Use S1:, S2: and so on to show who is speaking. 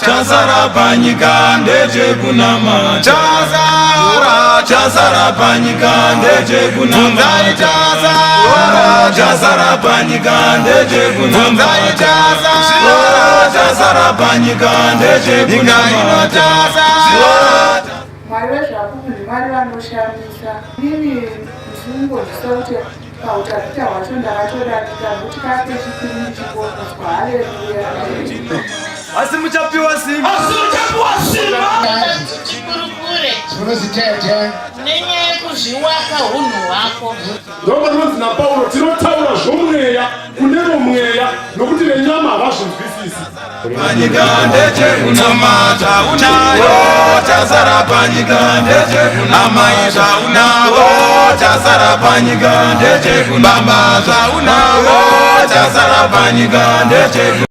S1: Chazara panyika ndechekunama. Chazara panyika ndechekunama. Chazara panyika ndechekunama. Chazara panyika ndechekunama.
S2: Mwari wezvakumunhu Mwari vanoshamisa. Ini ndisingozisakuti pautapita hwacho ndakatodanika kuti kake chipiri chiponiswa. Haleluya.
S3: Asi muchapiwa simba.
S4: Chikurukure
S5: Unozitete
S4: nenyaya yekuzviwaka hunhu hwako.
S6: Ndomba nonzi naPaulo tinotaura zvomweya kune vomweya nokuti nenyama havazvinzwisisi.
S1: Panyika ndechekunamata unayo. Chazara panyika ndechekunama. Unawo chazara panyika ndechekunama. Unawo chazara panyika ndechekunama.